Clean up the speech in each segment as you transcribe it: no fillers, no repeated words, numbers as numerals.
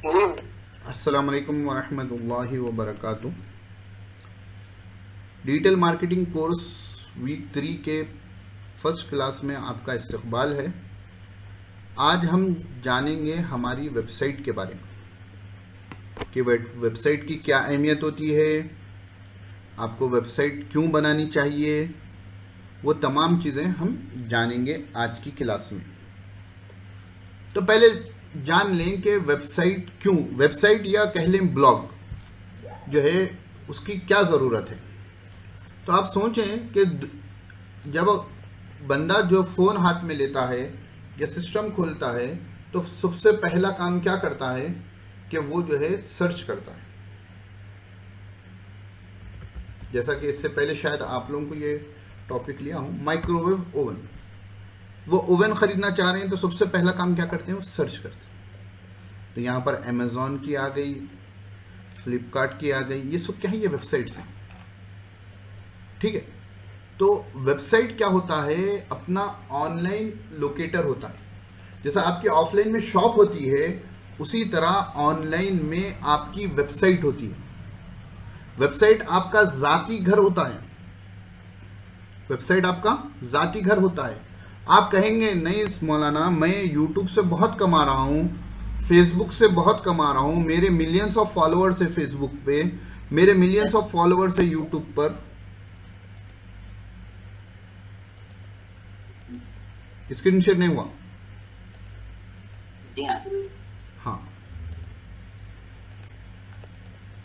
अस्सलाम वालेकुम वरहमतुल्लाहि वबरकातुह। डिजिटल मार्केटिंग कोर्स वीक 3 के फर्स्ट क्लास में आपका इस्तकबाल है। आज हम जानेंगे हमारी वेबसाइट के बारे में कि वेबसाइट की क्या अहमियत होती है, आपको वेबसाइट क्यों बनानी चाहिए, वो तमाम चीज़ें हम जानेंगे आज की क्लास में। तो पहले जान लें कि वेबसाइट क्यों, वेबसाइट या कह लें ब्लॉग जो है उसकी क्या ज़रूरत है। तो आप सोचें कि जब बंदा जो फ़ोन हाथ में लेता है या सिस्टम खोलता है तो सबसे पहला काम क्या करता है कि वो जो है सर्च करता है। जैसा कि इससे पहले शायद आप लोगों को ये टॉपिक लिया हूँ, माइक्रोवेव ओवन। वो ओवन ख़रीदना चाह रहे हैं तो सबसे पहला काम क्या करते हैं, वो सर्च करते हैं। तो यहाँ पर अमेज़ॉन की आ गई, फ्लिपकार्ट की आ गई, ये सब क्या है, ये वेबसाइट्स हैं। ठीक है, तो वेबसाइट क्या होता है, अपना ऑनलाइन लोकेटर होता है। जैसा आपकी ऑफलाइन में शॉप होती है उसी तरह ऑनलाइन में आपकी वेबसाइट होती है। वेबसाइट आपका ज़ाती घर होता है, वेबसाइट आपका ज़ाती घर होता है। आप कहेंगे नहीं मौलाना, मैं यूट्यूब से बहुत कमा रहा हूँ, फेसबुक से बहुत कमा रहा हूँ, मेरे मिलियंस ऑफ फॉलोअर्स है फेसबुक पे, मेरे मिलियंस ऑफ फॉलोअर्स है यूट्यूब पर। स्क्रीन शेयर नहीं हुआ? हाँ,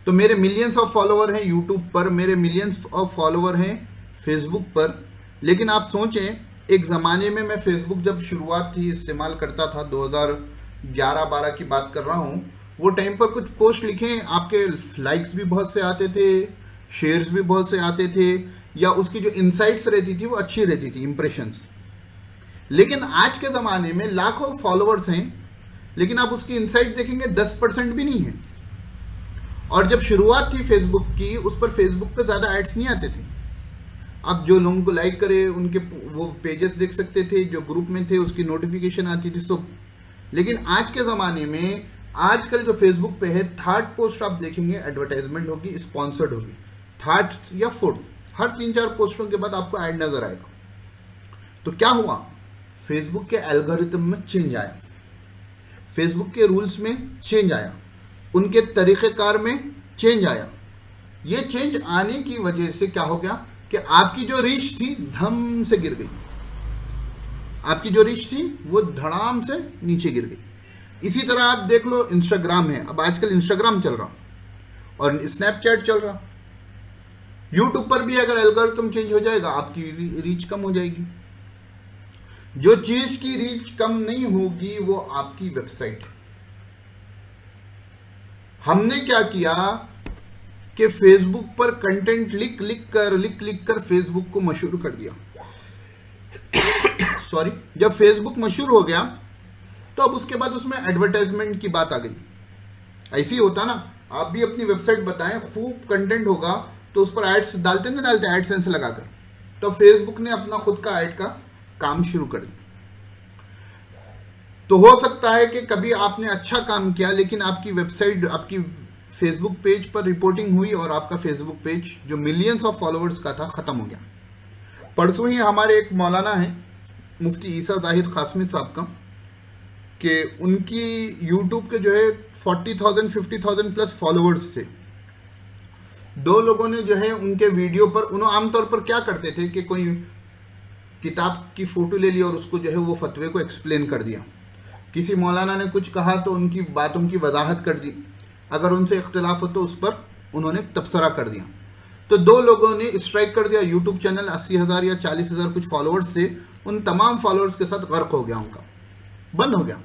तो मेरे मिलियंस ऑफ फॉलोअर हैं यूट्यूब पर, मेरे मिलियंस ऑफ फॉलोअर हैं फेसबुक पर। लेकिन आप सोचें, एक ज़माने में मैं फेसबुक जब शुरुआत थी इस्तेमाल करता था, 2011-12 की बात कर रहा हूँ, वो टाइम पर कुछ पोस्ट लिखें आपके लाइक्स भी बहुत से आते थे, शेयर्स भी बहुत से आते थे, या उसकी जो इनसाइट्स रहती थी वो अच्छी रहती थी, इंप्रेशंस। लेकिन आज के ज़माने में लाखों फॉलोअर्स हैं लेकिन आप उसकी इनसाइट देखेंगे 10% भी नहीं है। और जब शुरुआत थी फेसबुक की, उस पर फेसबुक पे ज़्यादा एड्स नहीं आते थे। आप जो लोगों को लाइक करे उनके वो पेजेस देख सकते थे, जो ग्रुप में थे उसकी नोटिफिकेशन आती थी सब। लेकिन आज के ज़माने में आजकल जो फेसबुक पे है, थर्ड पोस्ट आप देखेंगे एडवर्टाइजमेंट होगी, स्पॉन्सर्ड होगी, थर्ड या फोर्थ, हर 3-4 पोस्टों के बाद आपको ऐड नजर आएगा। तो क्या हुआ, फेसबुक के एल्गोरिथम में चेंज आया, फेसबुक के रूल्स में चेंज आया, उनके तरीक़ेकार में चेंज आया। ये चेंज आने की वजह से क्या हो गया कि आपकी जो रीच थी धम से गिर गई, आपकी जो रीच थी वो धड़ाम से नीचे गिर गई। इसी तरह आप देख लो, इंस्टाग्राम है, अब आजकल इंस्टाग्राम चल रहा और स्नैपचैट चल रहा। यूट्यूब पर भी अगर एल्गोरिथम चेंज हो जाएगा आपकी रीच कम हो जाएगी। जो चीज की रीच कम नहीं होगी वो आपकी वेबसाइट है। हमने क्या किया कि फेसबुक पर कंटेंट लिख लिख कर फेसबुक को मशहूर कर दिया। सॉरी, जब फेसबुक मशहूर हो गया तो अब उसके बाद उसमें एडवर्टाइजमेंट की बात आ गई। ऐसे ही होता ना, आप भी अपनी वेबसाइट बताएं, खूब कंटेंट होगा तो उस पर एड्स डालते ना, डालते एडसेंस लगाकर, तो फेसबुक ने अपना खुद का एड का काम शुरू कर दिया। तो हो सकता है कि कभी आपने अच्छा काम किया लेकिन आपकी वेबसाइट, आपकी फेसबुक पेज पर रिपोर्टिंग हुई और आपका फेसबुक पेज जो मिलियंस ऑफ फॉलोअर्स का था खत्म हो गया। परसों ही हमारे एक मौलाना हैं, मुफ्ती ईसा जाहिर कासमी साहब का, कि उनकी यूट्यूब के जो है 40,000-50,000 प्लस फॉलोअर्स थे। 2 लोगों ने जो है उनके वीडियो पर, उन्होंने आमतौर पर क्या करते थे कि कोई किताब की फ़ोटो ले ली और उसको जो है वो फतवे को एक्सप्लेन कर दिया। किसी मौलाना ने कुछ कहा तो उनकी बातों की वजाहत कर दी, अगर उनसे इख्तिलाफ हो तो उस पर उन्होंने तबसरा कर दिया। तो 2 लोगों ने स्ट्राइक कर दिया, यूट्यूब चैनल 80,000 या 40,000 कुछ फॉलोअर्स थे, उन तमाम फॉलोअर्स के साथ गर्क हो गया, उनका बंद हो गया।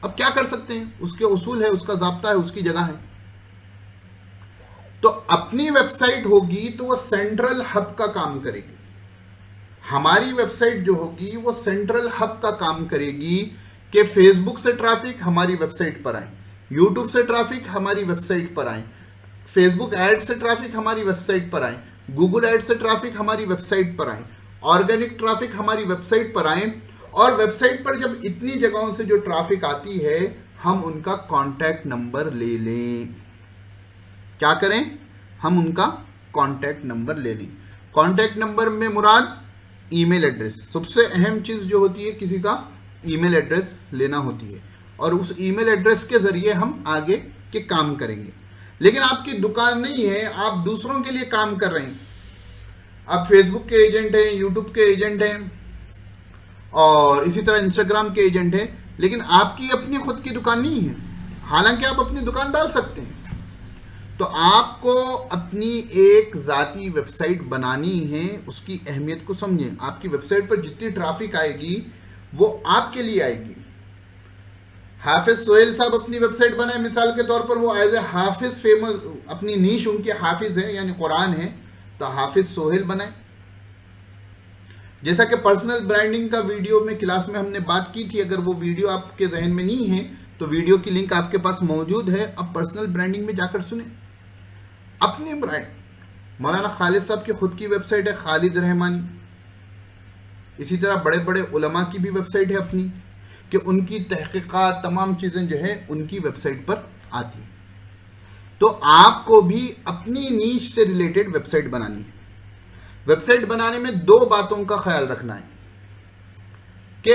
अब क्या कर सकते हैं, उसके उसूल है, उसका ज़ाब्ता है, उसकी जगह है। तो अपनी वेबसाइट होगी तो वो सेंट्रल हब का काम करेगी। हमारी वेबसाइट जो होगी वो सेंट्रल हब का काम करेगी कि फेसबुक से ट्रैफिक हमारी वेबसाइट पर आए, यूट्यूब से ट्रैफिक हमारी वेबसाइट पर आए, फेसबुक एड से ट्रैफिक हमारी वेबसाइट पर आए, गूगल एड से ट्रैफिक हमारी वेबसाइट पर आए, ऑर्गेनिक ट्रैफिक हमारी वेबसाइट पर आए। और वेबसाइट पर जब इतनी जगहों से जो ट्रैफिक आती है, हम उनका कांटेक्ट नंबर ले लें। क्या करें? हम उनका कांटेक्ट नंबर ले लें। कांटेक्ट नंबर में मुराद ईमेल एड्रेस, सबसे अहम चीज़ जो होती है किसी का ईमेल एड्रेस लेना होती है, और उस ईमेल एड्रेस के ज़रिए हम आगे के काम करेंगे। लेकिन आपकी दुकान नहीं है, आप दूसरों के लिए काम कर रहे हैं, आप फेसबुक के एजेंट हैं, यूट्यूब के एजेंट हैं और इसी तरह इंस्टाग्राम के एजेंट हैं, लेकिन आपकी अपनी खुद की दुकान नहीं है। हालांकि आप अपनी दुकान डाल सकते हैं। तो आपको अपनी एक ज़ाती वेबसाइट बनानी है, उसकी अहमियत को समझें। आपकी वेबसाइट पर जितनी ट्रैफिक आएगी वो आपके लिए आएगी। हाफिज सोहेल साहब अपनी वेबसाइट बनाए मिसाल के तौर पर, वो एज ए हाफिज फेमस, अपनी नीश उनके हाफिज है यानी कुरान है, तो हाफिज सोहेल बनाए। जैसा कि पर्सनल ब्रांडिंग का वीडियो में क्लास में हमने बात की थी, अगर वो वीडियो आपके जहन में नहीं है तो वीडियो की लिंक आपके पास मौजूद है, अब पर्सनल ब्रांडिंग में जाकर सुने। अपनी ब्रांड, मौलाना खालिद साहब की खुद की वेबसाइट है खालिद रहमानी, इसी तरह बड़े बड़े उलमा की भी वेबसाइट है अपनी, कि उनकी तहकीकात तमाम चीज़ें जो है उनकी वेबसाइट पर आती है। तो आपको भी अपनी नीश से रिलेटेड वेबसाइट बनानी है। वेबसाइट बनाने में दो बातों का ख्याल रखना है कि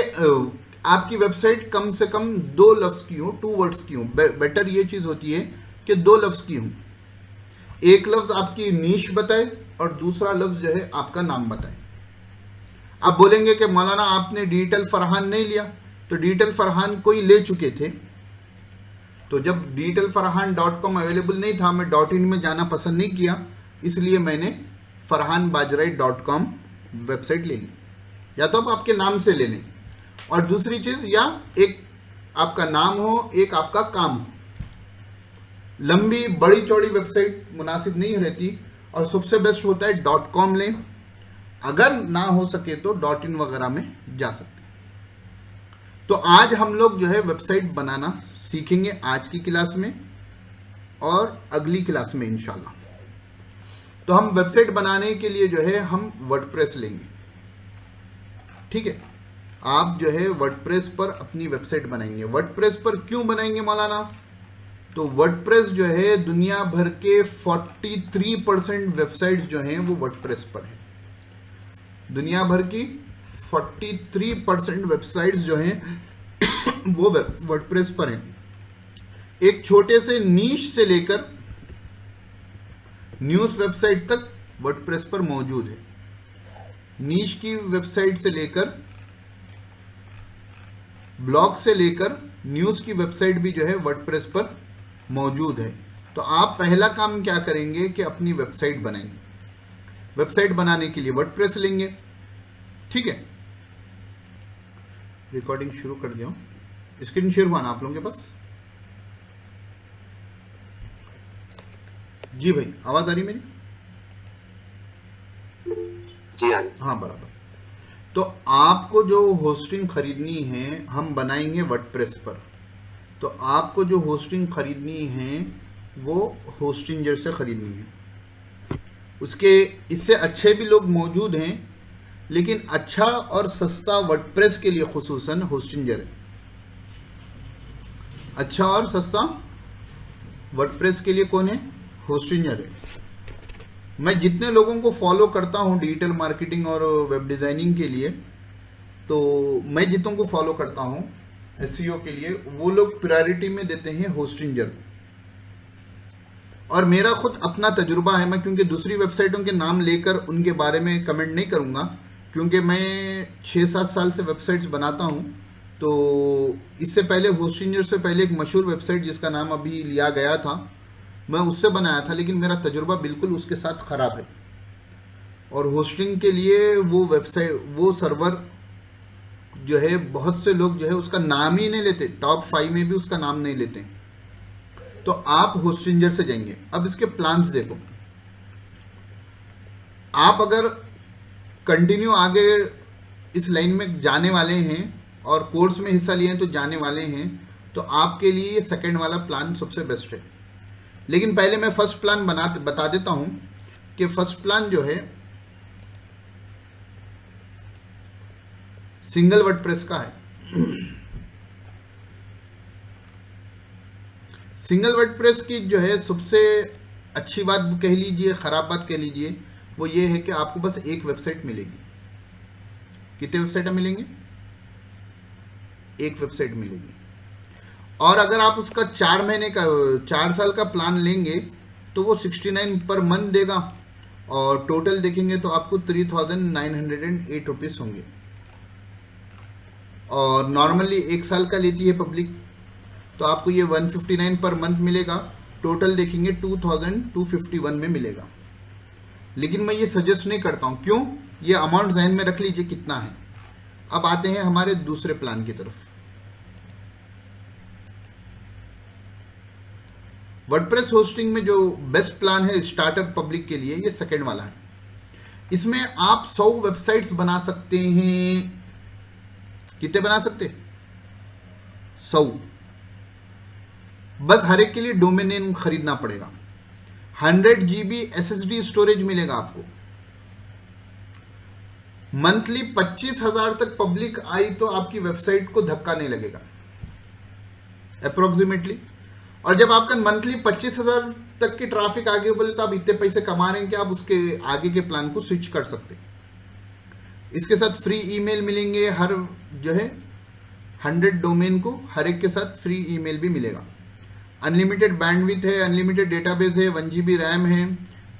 आपकी वेबसाइट कम से कम 2 लफ्ज़ की हो, 2 वर्ड्स की हो। बेटर ये चीज़ होती है कि 2 लफ्ज़ की हो। एक लफ्ज़ आपकी नीश बताए और दूसरा लफ्ज़ जो है आपका नाम बताए। आप बोलेंगे कि मौलाना आपने डिजिटल फरहान नहीं लिया, तो डिजिटल फरहान कोई ले चुके थे, तो जब digitalfarhan.com अवेलेबल नहीं था, मैं .in में जाना पसंद नहीं किया, इसलिए मैंने farhanbajrai.com वेबसाइट ले ली। या तो आप आपके नाम से ले लें, और दूसरी चीज़, या एक आपका नाम हो, एक आपका काम हो। लंबी बड़ी चौड़ी वेबसाइट मुनासिब नहीं रहती, और सबसे बेस्ट होता है .com लें, अगर ना हो सके तो .in वगैरह में जा सकते हैं। तो आज हम लोग जो है वेबसाइट बनाना सीखेंगे आज की क्लास में और अगली क्लास में इंशाल्लाह। तो हम वेबसाइट बनाने के लिए जो है हम वर्डप्रेस लेंगे, ठीक है। आप जो है वर्डप्रेस पर अपनी वेबसाइट बनाएंगे। वर्डप्रेस पर क्यों बनाएंगे मौलाना? तो वर्डप्रेस जो है दुनिया भर के 43% वेबसाइट्स जो हैं वो वर्डप्रेस पर है। दुनिया भर की 43% वेबसाइट्स जो हैं वो वर्डप्रेस पर हैं। एक छोटे से नीश से लेकर न्यूज़ वेबसाइट तक वर्डप्रेस पर मौजूद है। नीश की वेबसाइट से लेकर, ब्लॉग से लेकर न्यूज़ की वेबसाइट भी जो है वर्डप्रेस पर मौजूद है। तो आप पहला काम क्या करेंगे कि अपनी वेबसाइट बनाएंगे। वेबसाइट बनाने के लिए वर्डप्रेस लेंगे, ठीक है। रिकॉर्डिंग शुरू कर दिया, स्क्रीन शेयर हुआ ना आप लोगों के पास? जी भाई, आवाज आ रही मेरी? जी हाँ बराबर। तो आपको जो होस्टिंग खरीदनी है हम बनाएंगे वर्डप्रेस पर। तो आपको जो होस्टिंग खरीदनी है वो होस्टिंजर से खरीदनी है। उसके इससे अच्छे भी लोग मौजूद हैं, लेकिन अच्छा और सस्ता वर्डप्रेस के लिए खुसूसन होस्टिंजर है। अच्छा और सस्ता वर्डप्रेस के लिए कौन है? होस्टिंजर है। मैं जितने लोगों को फॉलो करता हूं डिजिटल मार्केटिंग और वेब डिज़ाइनिंग के लिए, तो मैं जितनों को फॉलो करता हूं एसईओ के लिए, वो लोग प्रायोरिटी में देते हैं होस्टिंजर। और मेरा खुद अपना तजुर्बा है, मैं क्योंकि दूसरी वेबसाइटों के नाम लेकर उनके बारे में कमेंट नहीं करूंगा, क्योंकि मैं 6-7 साल से वेबसाइट्स बनाता हूं। तो इससे पहले होस्टिंजर से पहले एक मशहूर वेबसाइट जिसका नाम अभी लिया गया था, मैं उससे बनाया था, लेकिन मेरा तजुर्बा बिल्कुल उसके साथ ख़राब है। और होस्टिंग के लिए वो वेबसाइट, वो सर्वर जो है, बहुत से लोग जो है उसका नाम ही नहीं लेते, टॉप 5 में भी उसका नाम नहीं लेते। तो आप होस्टिंजर से जाएंगे। अब इसके प्लान्स देखो, आप अगर कंटिन्यू आगे इस लाइन में जाने वाले हैं और कोर्स में हिस्सा लिए हैं तो जाने वाले हैं, तो आपके लिए ये सेकेंड वाला प्लान सबसे बेस्ट है। लेकिन पहले मैं फर्स्ट प्लान बता देता हूं कि फर्स्ट प्लान जो है सिंगल वर्डप्रेस का है। सिंगल वर्डप्रेस की जो है सबसे अच्छी बात कह लीजिए, खराब बात कह लीजिए, वो ये है कि आपको बस एक वेबसाइट मिलेगी। कितने वेबसाइट मिलेंगे? एक वेबसाइट मिलेगी। और अगर आप उसका 4 महीने का 4 साल का प्लान लेंगे तो वो 69 पर मंथ देगा, और टोटल देखेंगे तो आपको 3908 रुपीज़ होंगे। और नॉर्मली 1 साल का लेती है पब्लिक, तो आपको ये 159 पर मंथ मिलेगा। टोटल देखेंगे 2251 में मिलेगा। लेकिन मैं ये सजेस्ट नहीं करता हूँ। क्यों? ये अमाउंट ध्यान में रख लीजिए कितना है। अब आते हैं हमारे दूसरे प्लान की तरफ। वर्डप्रेस होस्टिंग में जो बेस्ट प्लान है स्टार्टर पब्लिक के लिए, ये सेकेंड वाला है। इसमें आप 100 वेबसाइट्स बना सकते हैं। कितने बना सकते? 100। बस हर एक के लिए डोमेन नेम खरीदना पड़ेगा। 100 GB SSD स्टोरेज मिलेगा आपको। मंथली 25,000 तक पब्लिक आई तो आपकी वेबसाइट को धक्का नहीं लगेगा अप्रोक्सीमेटली। और जब आपका मंथली 25,000 तक की ट्रैफिक आगे बोले तो आप इतने पैसे कमा रहे हैं कि आप उसके आगे के प्लान को स्विच कर सकते हैं। इसके साथ फ्री ईमेल मिलेंगे। हर जो है 100 डोमेन को हर एक के साथ फ्री ईमेल भी मिलेगा। अनलिमिटेड बैंडविड्थ है, अनलिमिटेड डेटाबेस है, 1 GB रैम है,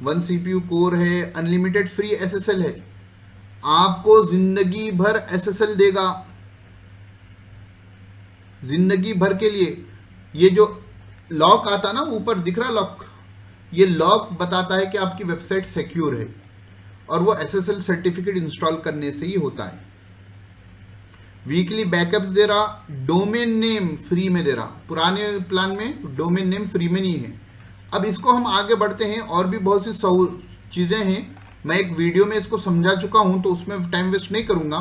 1 CPU कोर है, अनलिमिटेड फ्री SSL है। आपको जिंदगी भर SSL देगा, जिंदगी भर के लिए। ये जो लॉक आता ना ऊपर दिख रहा लॉक, ये लॉक बताता है कि आपकी वेबसाइट सिक्योर है, और वो SSL सर्टिफिकेट इंस्टॉल करने से ही होता है। वीकली बैकअप्स दे रहा, डोमेन नेम फ्री में दे रहा। पुराने प्लान में डोमेन नेम फ्री में नहीं है। अब इसको हम आगे बढ़ते हैं, और भी बहुत सी चीज़ें हैं। मैं एक वीडियो में इसको समझा चुका हूं, तो उसमें टाइम वेस्ट नहीं करूंगा।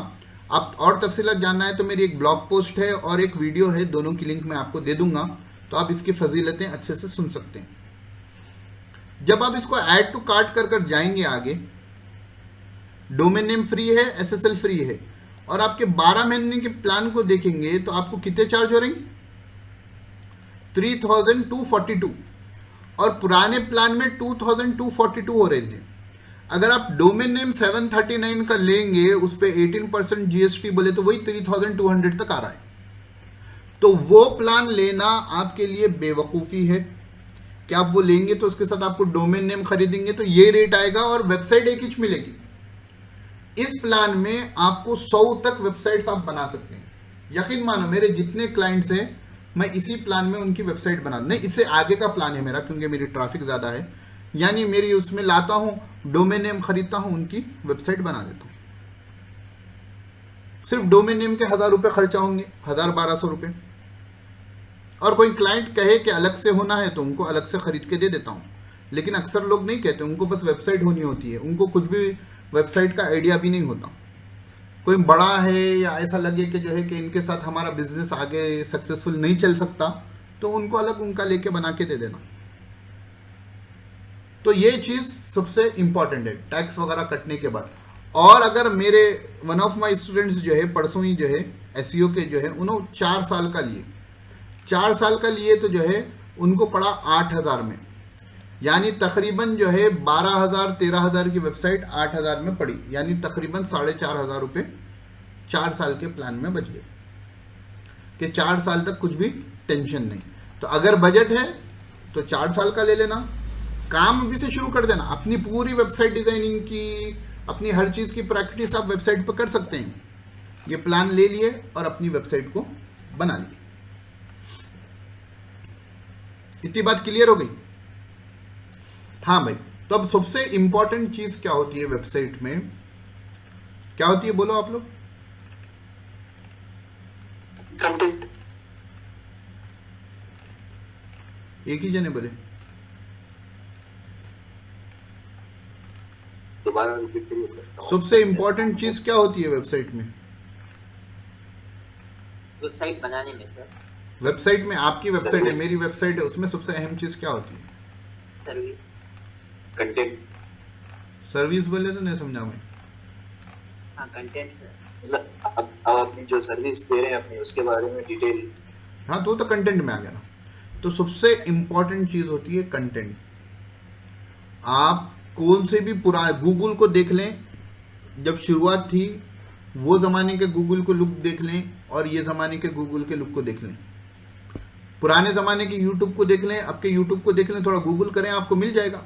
आप और तफसीलात जानना है तो मेरी एक ब्लॉग पोस्ट है और एक वीडियो है, दोनों की लिंक मैं आपको दे दूंगा, तो आप इसकी फजीलतें अच्छे से सुन सकते हैं। जब आप इसको ऐड टू कार्ट कर जाएंगे आगे, डोमेन नेम फ्री है, SSL फ्री है, और आपके 12 महीने के प्लान को देखेंगे तो आपको कितने चार्ज हो रहे हैं? 3242। और पुराने प्लान में 2242 हो रहे थे। अगर आप डोमेन नेम 739 का लेंगे, उस पर 18% GST बोले तो वही 3200 तक आ रहा है। तो वो प्लान लेना आपके लिए बेवकूफ़ी है कि आप वो लेंगे तो उसके साथ आपको डोमेन नेम खरीदेंगे तो ये रेट आएगा और वेबसाइट एक ही मिलेगी। इस प्लान में आपको 100 तक वेबसाइट्स आप बना सकते हैं। यकीन मानो मेरे जितने क्लाइंट्स हैं, मैं इसी प्लान में उनकी वेबसाइट बना, नहीं इससे आगे का प्लान है मेरा, क्योंकि मेरी ट्रैफिक ज़्यादा है, यानी मेरी उसमें लाता हूँ, डोमेन नेम खरीदता हूँ, उनकी वेबसाइट बना देता हूँ। सिर्फ डोमेन नेम के 1000 रुपये खर्चा होंगे, 1000-1200 रुपये। और कोई क्लाइंट कहे कि अलग से होना है तो उनको अलग से खरीद के दे देता हूँ। लेकिन अक्सर लोग नहीं कहते, उनको बस वेबसाइट होनी होती है, उनको कुछ भी वेबसाइट का आइडिया भी नहीं होता। कोई बड़ा है या ऐसा लगे कि जो है कि इनके साथ हमारा बिजनेस आगे सक्सेसफुल नहीं चल सकता, तो उनको अलग उनका लेके बना के दे देना। तो ये चीज़ सबसे इंपॉर्टेंट है टैक्स वगैरह कटने के बाद। और अगर मेरे वन ऑफ माय स्टूडेंट्स जो है परसों ही जो है SEO के जो है उन्होंने 4 साल का लिए, 4 साल का लिए तो जो है उनको पड़ा 8000 में, यानी तकरीबन जो है 12,000-13,000 की वेबसाइट 8,000 में पड़ी, यानी तकरीबन 4,500 रुपये 4 साल के प्लान में बच गए कि 4 साल तक कुछ भी टेंशन नहीं। तो अगर बजट है तो 4 साल का ले लेना, काम अभी से शुरू कर देना। अपनी पूरी वेबसाइट डिजाइनिंग की, अपनी हर चीज़ की प्रैक्टिस आप वेबसाइट पर कर सकते हैं। ये प्लान ले लिए और अपनी वेबसाइट को बना लिए। इतनी बात क्लियर हो गई? हाँ भाई, तो अब सबसे इंपॉर्टेंट चीज क्या होती है वेबसाइट में? क्या होती है बोलो आप लोग? कंटेंट। एक ही जने बोले, दोबारा रिपीट करिए सर। सबसे इंपॉर्टेंट चीज क्या होती है वेबसाइट में? वेबसाइट बनाने में सर, वेबसाइट में, आपकी वेबसाइट है, मेरी वेबसाइट है, उसमें सबसे अहम चीज क्या होती है? Service, content. सर्विस बोले तो नहीं समझा मैं। हाँ कंटेंट सर। मतलब आप अपनी जो सर्विस दे रहे हैं अपनी, उसके बारे में डिटेल। हाँ तो कंटेंट में आ गया ना। तो सबसे इंपॉर्टेंट चीज होती है कंटेंट। आप कौन से भी पुराने गूगल को देख लें, जब शुरुआत थी वो ज़माने के गूगल को लुक देख लें और ये ज़माने के गूगल के लुक को देख लें। पुराने ज़माने के यूट्यूब को देख लें, अब के यूट्यूब को देख लें, थोड़ा गूगल करें, आपको मिल जाएगा।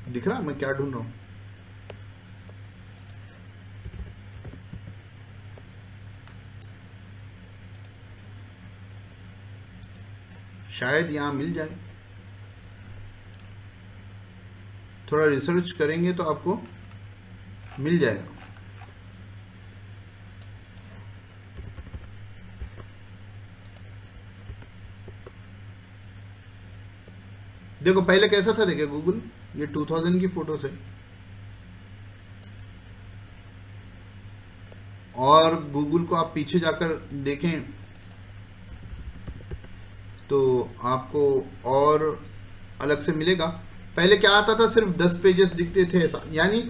दिख रहा मैं क्या ढूंढ रहा हूं? शायद यहां मिल जाए, थोड़ा रिसर्च करेंगे तो आपको मिल जाएगा। देखो पहले कैसा था, देखिए गूगल, ये 2000 की फोटोज है और गूगल को आप पीछे जाकर देखें तो आपको और अलग से मिलेगा। पहले क्या आता था, सिर्फ 10 पेजेस दिखते थे ऐसा, यानी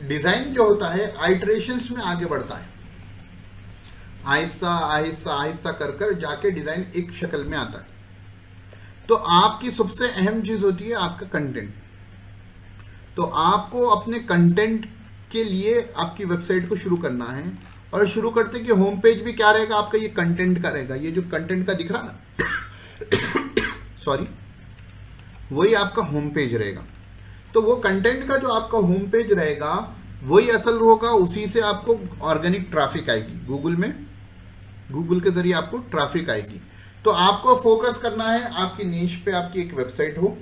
डिजाइन जो होता है आइटरेशंस में आगे बढ़ता है, आहिस्ता आहिस्ता आहिस्ता कर कर जाके डिजाइन एक शक्ल में आता है। तो आपकी सबसे अहम चीज होती है आपका कंटेंट। तो आपको अपने कंटेंट के लिए आपकी वेबसाइट को शुरू करना है, और शुरू करते कि होम पेज भी क्या रहेगा आपका, ये कंटेंट का रहेगा। ये जो कंटेंट का दिख रहा ना सॉरी, वही आपका होम पेज रहेगा। तो वो कंटेंट का जो आपका होम पेज रहेगा वही असल होगा, उसी से आपको ऑर्गेनिक ट्रैफिक आएगी गूगल में, गूगल के जरिए आपको ट्रैफिक आएगी। तो आपको फोकस करना है आपकी नीश पे, आपकी एक वेबसाइट हो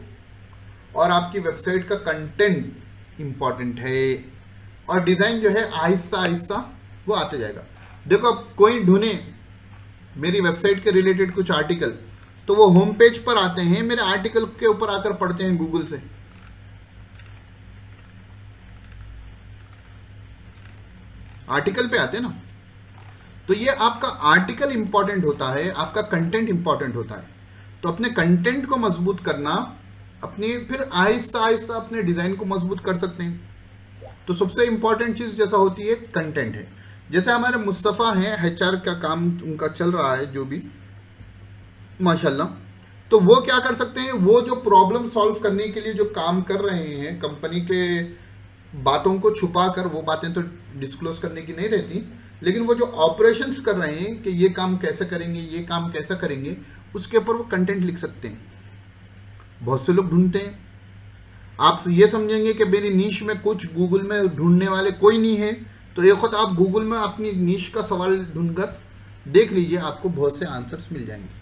और आपकी वेबसाइट का कंटेंट इंपॉर्टेंट है, और डिजाइन जो है आहिस्ता आहिस्ता वो आते जाएगा। देखो कोई ढूंढे मेरी वेबसाइट के रिलेटेड कुछ आर्टिकल, तो वो होम पेज पर आते हैं, मेरे आर्टिकल के ऊपर आकर पढ़ते हैं गूगल से। आर्टिकल पे आते हैं ना, तो ये आपका आर्टिकल इंपॉर्टेंट होता है, आपका कंटेंट इंपॉर्टेंट होता है। तो अपने कंटेंट को मजबूत करना, अपने फिर आहिस्ता आहिस्ता अपने डिजाइन को मजबूत कर सकते हैं। तो सबसे इंपॉर्टेंट चीज जैसा होती है कंटेंट है। जैसे हमारे मुस्तफ़ा हैं, HR का काम उनका चल रहा है जो भी, माशाल्लाह, तो वो क्या कर सकते हैं, वो जो प्रॉब्लम सॉल्व करने के लिए जो काम कर रहे हैं, कंपनी के बातों को छुपा कर, वो बातें तो डिस्क्लोज करने की नहीं रहती, लेकिन वो जो ऑपरेशंस कर रहे हैं कि ये काम कैसे करेंगे, ये काम कैसा करेंगे, उसके ऊपर वो कंटेंट लिख सकते हैं। बहुत से लोग ढूंढते हैं, आप ये समझेंगे कि मेरी नीश में कुछ गूगल में ढूंढने वाले कोई नहीं है, तो एक वक्त आप गूगल में अपनी नीश का सवाल ढूंढकर देख लीजिए, आपको बहुत से आंसर्स मिल जाएंगे।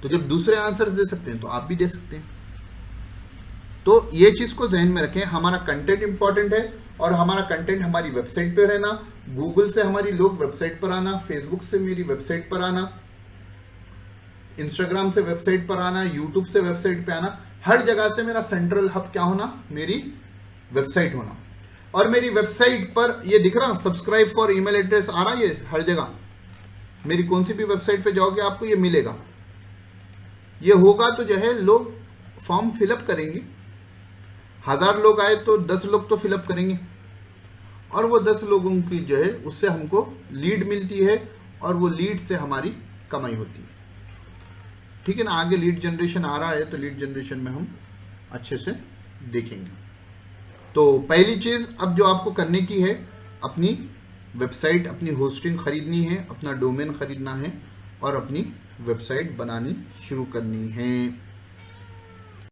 तो जब दूसरे आंसर्स दे सकते हैं तो आप भी दे सकते हैं। तो ये चीज को ध्यान में रखें, हमारा कंटेंट इंपॉर्टेंट है, और हमारा कंटेंट हमारी वेबसाइट पे रहना, गूगल से हमारी लोग वेबसाइट पर आना, फेसबुक से मेरी वेबसाइट पर आना, इंस्टाग्राम से वेबसाइट पर आना, यूट्यूब से वेबसाइट पे आना, हर जगह से मेरा सेंट्रल हब क्या होना, मेरी वेबसाइट होना। और मेरी वेबसाइट पर ये दिख रहा सब्सक्राइब फॉर ईमेल एड्रेस आ रहा है, ये हर जगह मेरी कौन सी भी वेबसाइट पे जाओगे आपको ये मिलेगा। ये होगा तो जो है लोग फॉर्म फिलअप करेंगे, 1000 लोग आए तो 10 लोग तो फिलअप करेंगे, और वो 10 लोगों की जो है उससे हमको लीड मिलती है, और वो लीड से हमारी कमाई होती है। ठीक है ना, आगे लीड जनरेशन आ रहा है, तो लीड जनरेशन में हम अच्छे से देखेंगे। तो पहली चीज अब जो आपको करने की है, अपनी वेबसाइट, अपनी होस्टिंग खरीदनी है, अपना डोमेन खरीदना है, और अपनी वेबसाइट बनानी शुरू करनी है।